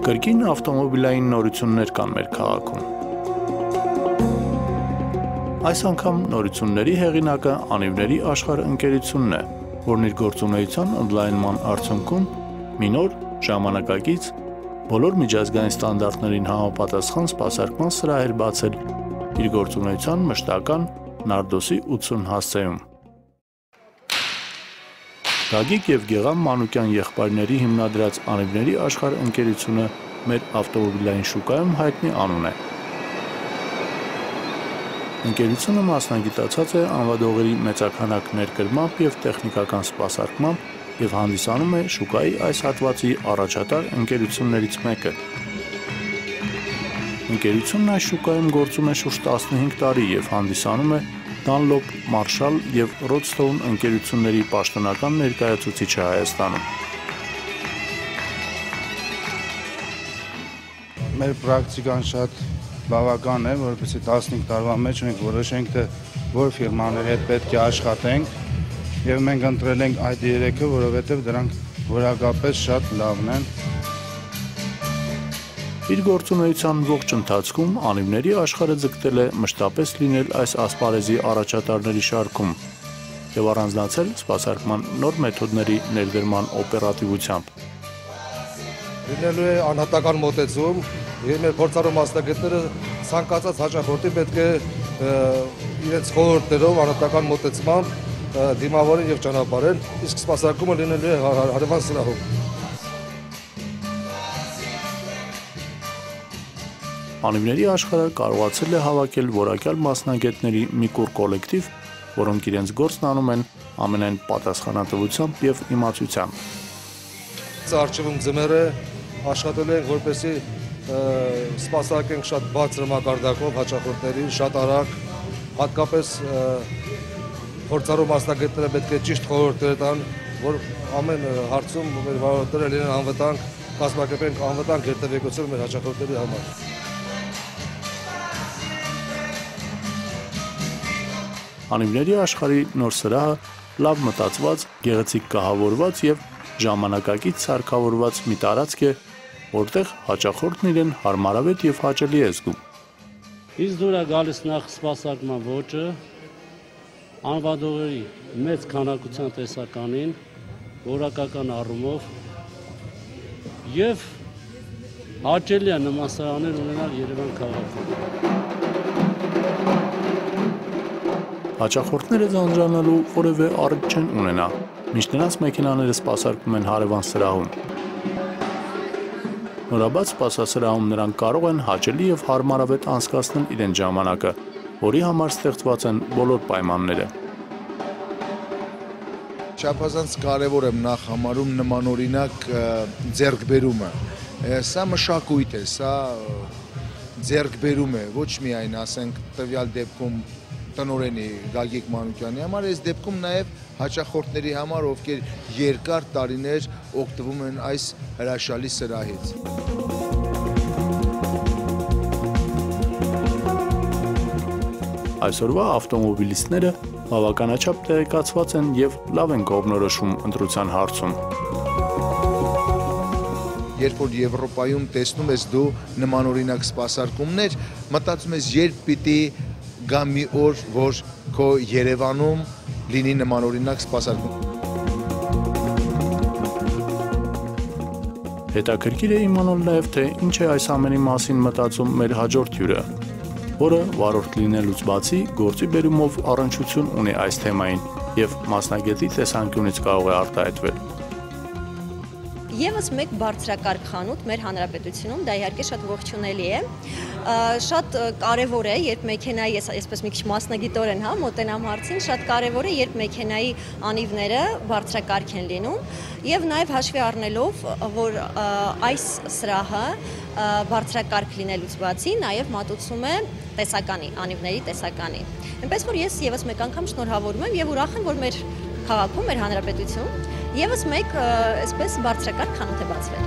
Կրկին ավտոմոբիլային նորություններ կան մեր քաղաքում։ Այս անգամ նորությունների հեղինակը Անիվների աշխարհ ընկերությունն է, որն իր գործունեության ընդլայնման արդյունքում մի նոր ժամանակակից բոլոր միջազգային ստանդարտներին համապատասխան սպասարկման սրահ էր բացել իր գործունեության մշտական Նարդոսի 80 հասցեում։ Գագիկ և Գեղամ Մանուկյան եղբայրների հիմնադրած Անիվների աշխարհ ընկերությունը մեր ավտոմոբիլային շուկայում հայտնի անուն է։ Ընկերությունը մասնագիտացած է անվադողերի մեծաքանակ ներկրմամբ և տեխնիկական սպասարկմամբ և հանդիսանում է շուկայի այս հատվածի առաջատար ընկերություններից մեկը։ Ընկերությունն այս շուկայում գործում է շուրջ 15 տարի և հանդիսանում է Dunlop, Marshall և Roadstone ընկերությունների պաշտոնական ներկայացուցիչը Հայաստանում։ Մեր պրակտիկան շատ բավական է, որպեսզի 15 տարվա մեջ մենք որոշենք, թե որ ֆիրմաների հետ պետք է աշխատենք, եւ մենք ընտրել ենք այդ երեքը, որովհետեւ դրանք որակապես շատ լավն են։ Իր գործունեության ողջ ընթացքում Անիվների աշխարհը ձգտել է մշտապես լինել այս ասպարեզի առաջատարների շարքում և առանձնացել սպասարկման նոր մեթոդների ներդրման օպերատիվությամբ։ Լինելու է անհատական մոտեցում, եւ մեր փորձառու մասնագետները ցանկացած հաճախորդի պետք է իրենց խորհուրդներով անհատական մոտեցմամբ դիմավորեն եւ ճանապարհեն, իսկ սպասարկումը լինելու է հարևան սրահում։ Անիվների աշխարհը կարողացել է հավաքել որակյալ մասնագետների մի կուռ կոլեկտիվ, որոնք իրենց գործն անում են ամենայն պատասխանատվությամբ եւ իմացությամբ։ Արժևում ձմեռ է, աշխատել ենք, որպեսզի սպասարկենք շատ բարձր մակարդակով հաճախորդներին, շատ արագ, հատկապես փորձառու մասնագետները պետք է ճիշտ խորհուրդներ տան, որ ամեն հարցում մեր վարորդները լինեն անվտանգ, կազմակերպենք անվտանգ երթևեկություն մեր հաճախորդների համար։ Անիվների աշխարհի նոր սրահը լավ մտածված, գեղեցիկ կահավորված եւ ժամանակակից սարքավորված մի տարածք է, որտեղ հաճախորդն իրեն հարմարավետ եւ հաճելի է զգում։ Ինձ դուր է գալիս նախ սպասարկման ոճը, անվադողերի մեծ քանակության տեսականին, որակական առումով եւ հաճելի է նման սրահներ ունենալ Երևան քաղաքում։ Հաճախորդները ձանձրանալու որևէ առիթ չեն ունենա, միշտ նրանց մեքենաները սպասարկում են հարևան սրահում։ Նորաբաց սպասասրահում նրանք կարող են հաճելի եւ հարմարավետ անցկացնել իրենց ժամանակը, որի համար ստեղծված են բոլոր պայմանները։ Չափազանց կարևոր եմ նախ համարում նմանօրինակ ձեռքբերումը։ Սա մշակույթ է, սա ձեռքբերում է, ոչ միայն ասենք տվյալ դեպքում տնօրենի Գագիկ Մանուկյանի համար, այս դեպքում նաև հաճախորդների համար, ովքեր երկար տարիներ օգտվում են այս հրաշալի սրահից։ Այսօրվա ավտոմոբիլիստները բավականաչափ տեղեկացված են եւ լավ են կողմնորոշում ընտրության հարցում։ Երբ որ Եվրոպայում տեսնում ես դու նմանօրինակ սպասարկումներ, մտածում ես երբ պիտի գա մի օր, որ քո Երևանում լինի նմանօրինակ սպասարկում։ Հետաքրքիր է իմանալ նաև, թե ինչ է այս ամենի մասին մտածում մեր հաջորդ հյուրը, որը վարորդ լինելուց բացի գործի բերումով առնչություն ունի այս թեմային եւ մասնագետի տեսանկյունից կարող է արտահայտվել։ Եվս մեկ բարձրակարգ խանութ մեր հանրապետությունում, դա իհարկե շատ ողջունելի է, շատ կարևոր է, երբ մեքենայի, այսպես մի քիչ մասնագիտորեն մոտենամ հարցին, շատ կարևոր է, երբ մեքենայի անիվները բարձրակարգ են լինում եւ նաեւ հաշվի առնելով, որ այս սրահը բարձրակարգ լինելուց բացի նաեւ մատուցում է տեսականի, անիվների տեսականի։ Այնպես որ ես եւս մեկ անգամ շնորհավորում եմ եւ ուրախ եմ, որ մեր քաղաքում, մեր հանրապետությունում եւս մեկ այսպես բարձրակարգ խանութ է բացվել։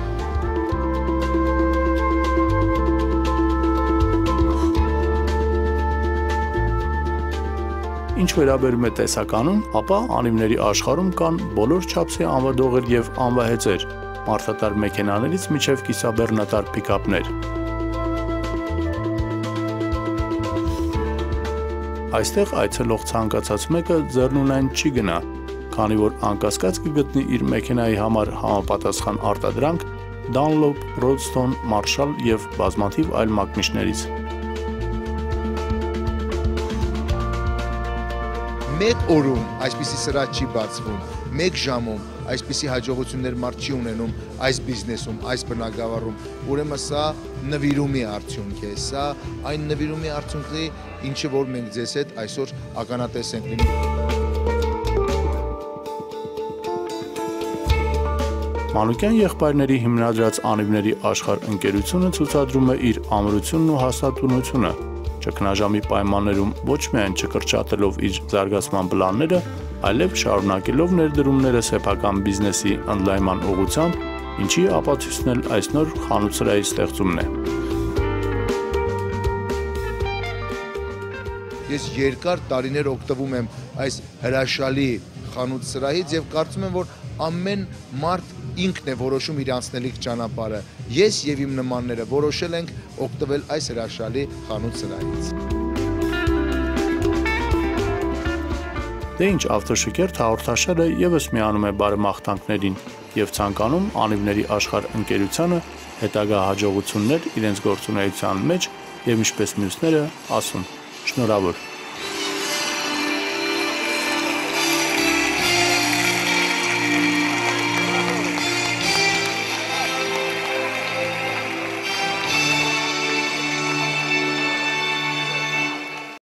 Ինչ վերաբերում է տեսականուն, ապա անիվների աշխարհում կան բոլոր չափսի անվադողեր եւ անվահեծեր, մարդատար մեքենաներից մինչև կիսաբեռնատար պիկապներ։ Այստեղ այցելող ցանկացած մեկը ձեռնունայն չի գնա, քանի որ անկասկած կգտնի իր մեքենայի համար համապատասխան արտադրանք Dunlop, Roadstone, Marshall եւ բազմաթիվ այլ մակնիշներից։ Մեկ օրում այսպիսի սրահ չի բացվում, մեկ ժամում այսպիսի հաջողություններ մարդ չի ունենում այս բիզնեսում, այս բնակավարում, ուրեմն սա նվիրումի արդյունք է, սա այն նվիրումի արդյունքն է, ինչը որ մենք ձեզ հետ այսօր ականատես ենք լինում։ Մանուկյան եղբայրների հիմնադրած անիվների աշխարհ ընկերությունը ցուցադրում է իր ամրությունն ու հաստատունությունը, ճգնաժամի պայմաններում ոչ միայն չկրճատելով իր զարգացման պլանները, այլև շարունակելով ներդրումները սեփական բիզնեսի ընդլայնման ուղղությամբ, ինչի ապացույցն էլ այս նոր խանութ-սրահի ստեղծումն է։ Ես երկար տարիներ օգտվում եմ այս հրաշալի խանութ-սրահից եւ կարծում եմ, որ ամեն մարդ ինքն է որոշում իր անցնելիք ճանապարհը։ Ես եւ իմ նմանները որոշել ենք օգտվել այս հրաշալի խանութ-սրահից։ Դե ինչ, Ավտոշիկերտ հաղորդաշարը եւս միանում է բարեմաղթանքներին եւ ցանկանում անիվների աշխարհ ընկերությանը հետագա հաջողություններ իրենց գործունեության մեջ եւ ինչպես մյուսները ասում։ Շնորհավոր։